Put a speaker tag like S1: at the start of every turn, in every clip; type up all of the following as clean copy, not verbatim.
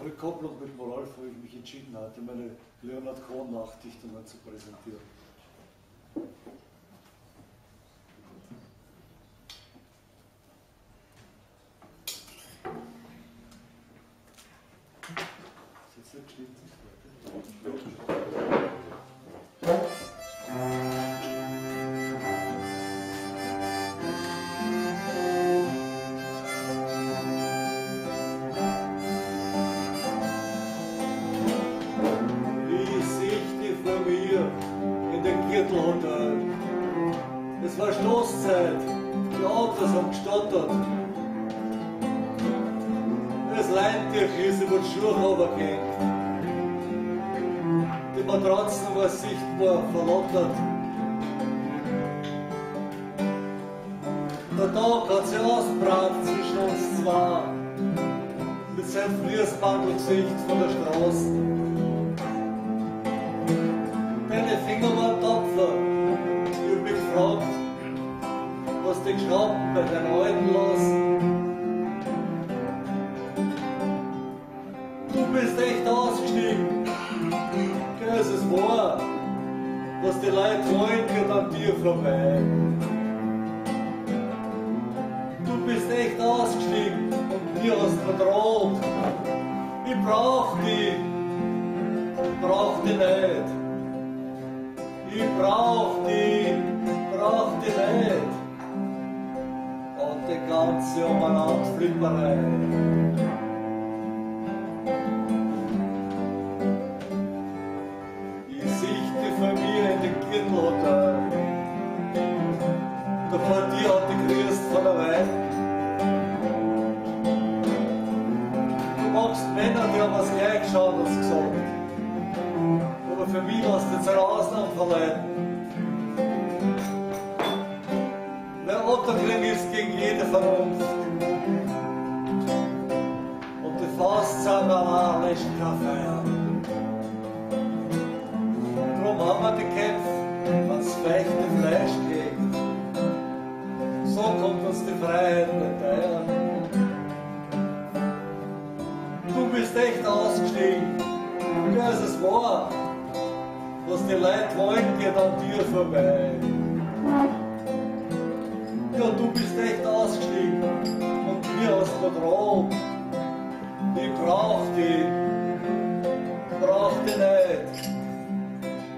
S1: Rückkopplung mit Moralf, wo ich mich entschieden hatte, meine Leonhard Cohen-Nachdichtungen zu präsentieren. Ist jetzt nicht schlimm? Es war Stoßzeit, die Autos haben gestottert. Das Leintüchel ist über die Schuhe runtergehängt. Die Matratzen war sichtbar verlottert. Der Tag hat sich ausgebrannt zwischen uns zwei, mit seinem Fließbandelgesicht von der Straße. Deine Finger waren tapfer. Ich hab mich gefragt, was die Geschrauben bei deinen Alten lassen. Du bist echt ausgestiegen. Gell, es ist wahr, was die Leute wollen, geht an dir vorbei. Du bist echt ausgestiegen und mir hast verdroht. Ich brauch dich nicht. Ich brauch dich nicht. Und die ganze Umeinanderflipperei. Ich sichte von mir in den Kirchenhotel. Da vor dir hat die Christ von der Weih. Du magst Männer, die haben was gleich geschaut und gesagt. Aber für mich hast du jetzt eine Ausnahme verleiten. Weil Otterkling ist gegen jede Vernunft. Und die Faustzahn lässt kein Feier. Drum haben wir die Kämpfe, wenn's feuchte Fleisch kriegt. So kommt uns die Freiheit nicht teuer. Du bist echt ausgestiegen. Ja, es ist wahr. Was die Leute wollen, geht an dir vorbei. Ja, du bist echt ausgestiegen und mir hast verdroht. Ich brauch dich nicht.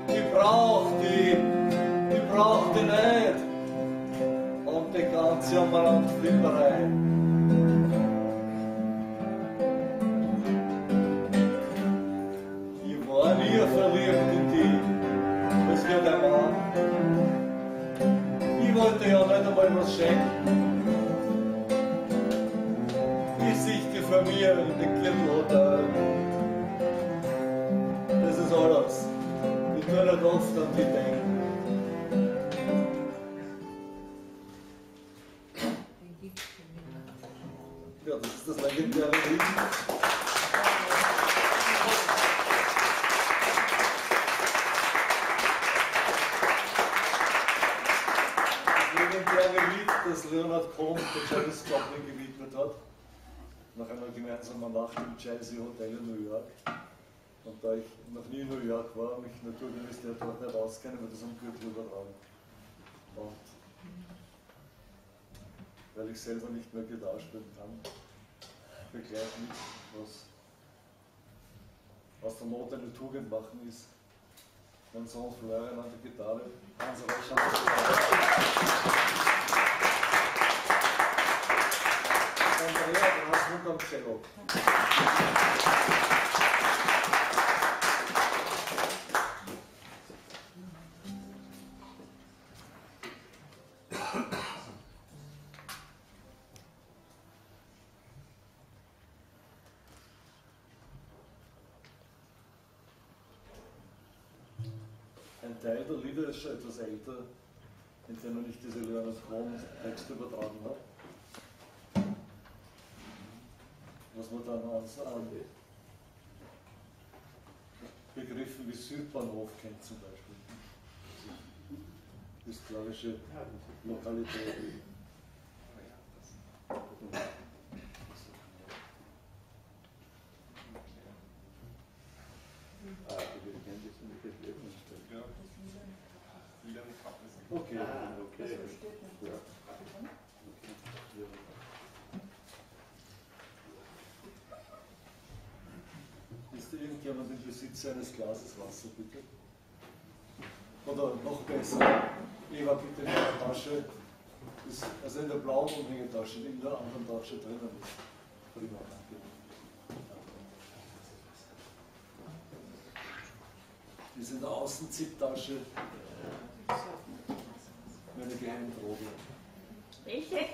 S1: Ich brauch dich nicht. Und die ganze Umeinanderflipperei. Ich war nie verliebt in dich, als wir der Mann. Ich wollte ja nicht einmal was schenken. Ich sichte von mir in den Kirchenhotel. Das ist alles. Ich tue nicht oft an die denken. Ja, das ist das legendäre Lied. Das Leonhard Cohen der Janis Joplin gewidmet hat, nach einer gemeinsamen Nacht im Chelsea Hotel in New York. Und da ich noch nie in New York war, mich natürlich dort nicht auskenne, wird das am Gürtel übertragen. Und weil ich selber nicht mehr Gitarre spielen kann, begleite mich, was aus der Not eine Tugend machen ist. Mein Sohn Florian an der Gitarre, Hans Rausch an der Gitarre. Andrea Grasmund am Cello. ein Teil der Lieder ist schon etwas älter, in denen ich diese Leonard Cohen-Texte übertragen habe. Was man dann an Begriffen wie Südbahnhof kennt zum Beispiel. Die slawische Lokalität. Okay. Okay. Ja. Ist irgendjemand im Besitz eines Glases Wasser, bitte? Oder noch besser, Eva, bitte in der Tasche, also in der blauen Umhängetasche, die in der anderen Tasche drinnen ist. Prima, danke. Die ist in der Außenziptasche meine Geheimdroge.
S2: Welche?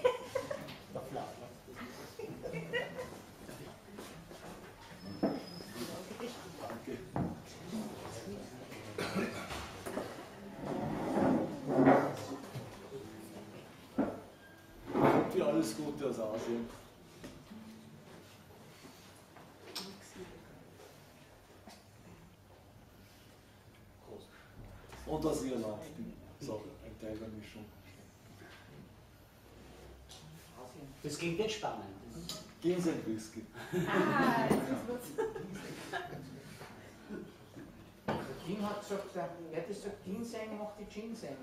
S1: Danke. Und dir alles Gute aus Asien. Und aus Irland. So, ein Teil der Mischung.
S3: Das klingt jetzt spannend.
S1: Ginseng-Whisky.
S2: Ah, das ist was.
S3: Kim hat gesagt, er hat gesagt, Ginseng macht die Ginseng.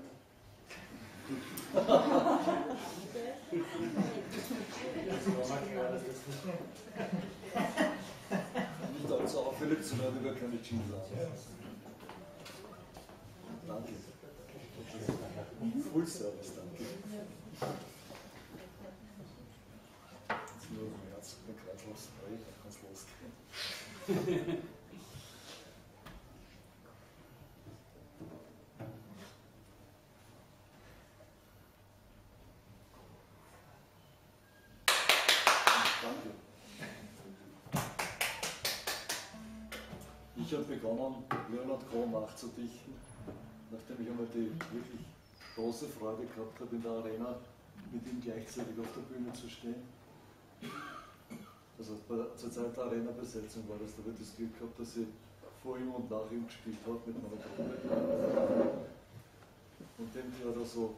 S1: Nicht allzu auffällig zu werden über keine Jeans an. Danke. Full Service, danke. Jetzt nur im Herz, der Kreislaufspray, da kann es losgehen. Danke. Ich habe begonnen, Leonard Cohen nachzudichten, nachdem ich einmal die wirklich große Freude gehabt habe, in der Arena mit ihm gleichzeitig auf der Bühne zu stehen. Also zur Zeit der Arena-Besetzung war das, da habe ich das Glück gehabt, dass ich vor ihm und nach ihm gespielt habe mit meiner Gruppe. Und dem, der da so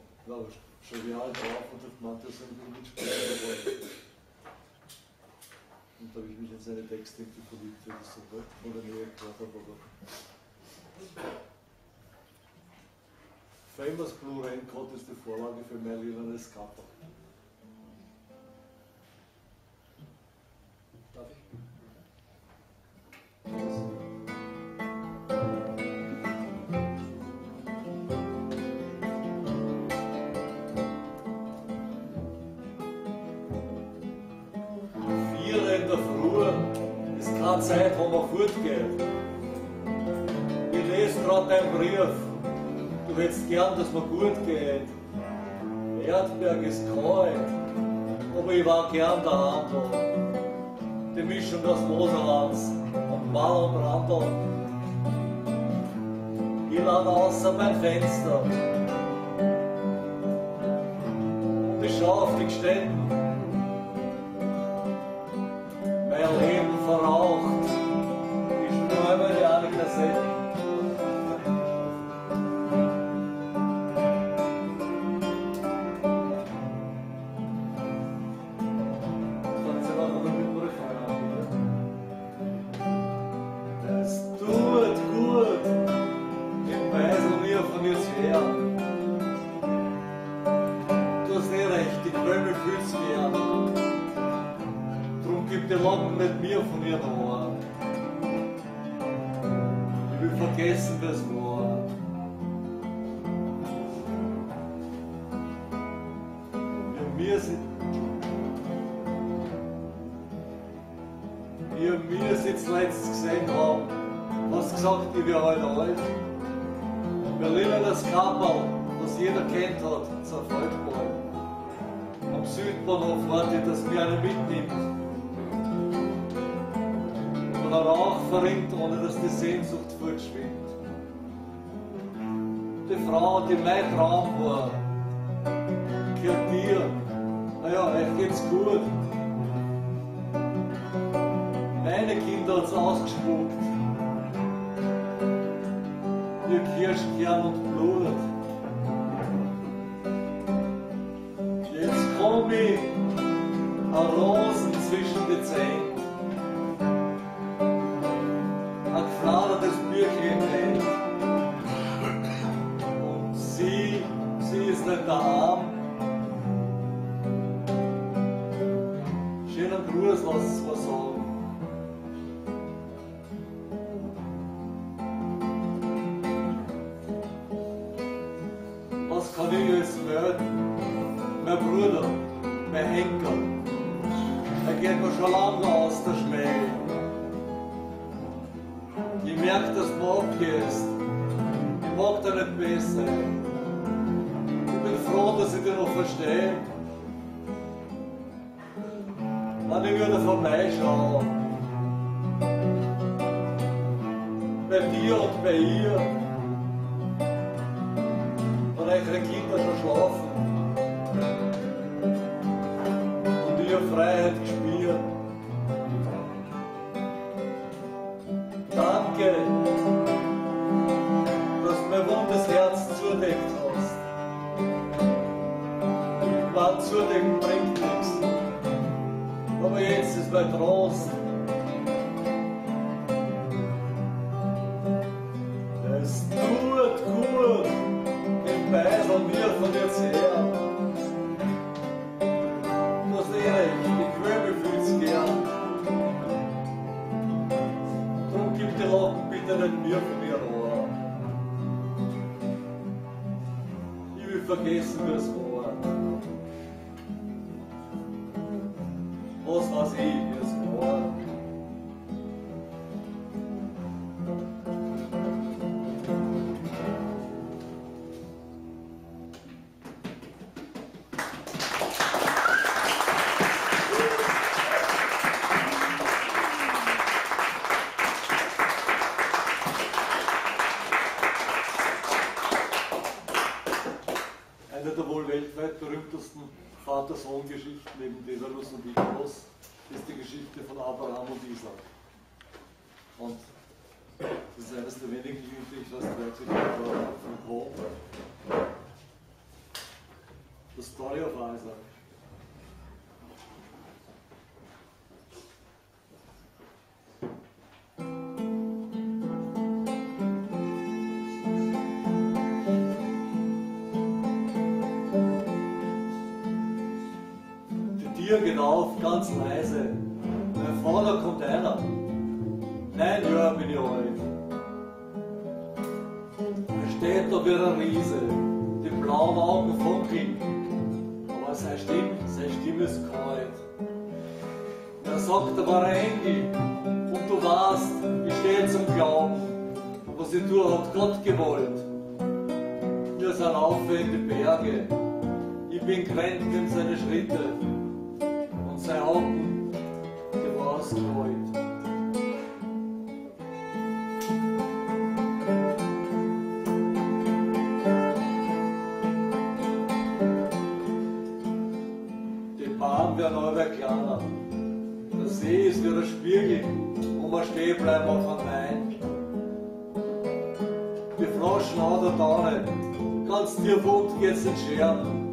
S1: jovial drauf und hat gemeint, dass er mit ihm mitspielen wollte. Und da habe ich mich in seine Texte verliebt, wie ich das so von der Nähe gehört habe. Famous Blue Raincoat ist die Vorlage für mehr lilanes Kappa. Darf ich? In der Früh ist keine Zeit, wo man fortgeht. Ich lese gerade deinen Brief. Du hättest gern, dass mir gut geht. Erdberg ist kalt, aber ich war gern daheim da. Die Mischung aus Moserlands und Ball und Randl. Ich lade außer mein Fenster und ich schau auf die Gestetten. Mein Leben verraucht, ich träume die eine Kassette. Es tut gut, im Beisel mir von jetzt her. Du hast eh recht, ich mich fühl's gern. Gib die Locken nicht mir von ihr noch an. Ich will vergessen, wer es war. Wie wir es jetzt letztens gesehen haben, hast du gesagt, ich wäre heute alt. Berliner das Kapperl, was jeder kennt hat, zerfällt bald. Am Südbahnhof warte ich, dass mir einer mitnimmt. Und der Rauch verrinnt, ohne dass die Sehnsucht fortschwimmt. die Frau, die mein Traum war, gehört dir. Naja, euch geht's gut. Meine Kinder hat's ausgespuckt. Ihr Kirschkern und Blut. Jetzt komm ich an Rosen zwischen die Zähne. Ein gefladertes Büchlein hält. Und sie ist nicht daheim. Schönen Gruß, lass es mal sagen. Was kann ich jetzt melden? Mein Bruder, mein Henker, er geht mir schon lange aus der Schmäh. Ich merke, dass du abgehst. Ich mag dir nicht besser. Ich bin froh, dass ich dich noch verstehe. Wenn ich wieder vorbeischaue, bei dir und bei ihr, und eure Kinder schon schlafen und ihr Freiheit gespürt. Danke, dass du mein wundes Herz zudeckt hast. Irgendwann zudecken bringt nichts, aber jetzt ist mein Trost. Es tut gut, den Beisel mir von dir zu hören. Du hast recht, ich Quäbe fühl's gern. Drum gib die Lachen bitte nicht mir von mir an. Ich will vergessen, wie es war. Was weiß ich, wie es war. Eine der wohl weltweit berühmtesten Vater-Sohn-Geschichten neben Daedalus und Ikarus ist die Geschichte von Abraham und Isaac. Und das ist eines der wenigen Lieder, die ich fast 30 Jahre von Home. The Story of Isaac. Die Tür geht auf, ganz leise. Mein Vater kommt einer. 9 Jahre bin ich alt. Er steht da wie ein Riese, die blauen Augen funkeln. Aber seine Stimme ist kalt. Er sagt, er war ein Engel. Und du weißt, ich stehe zum Glauben. Was ich tue, hat Gott gewollt. Wir sind auf in die Berge. Ich bin kränkt in seine Schritte. Und seine Augen, die war es kalt. Werden alle kleiner. Der See ist wie ein Spiegel, wo wir stehen bleiben auf einem Wein. Die Flaschen hat er da nicht, ganz tief unten geht's in Scherben.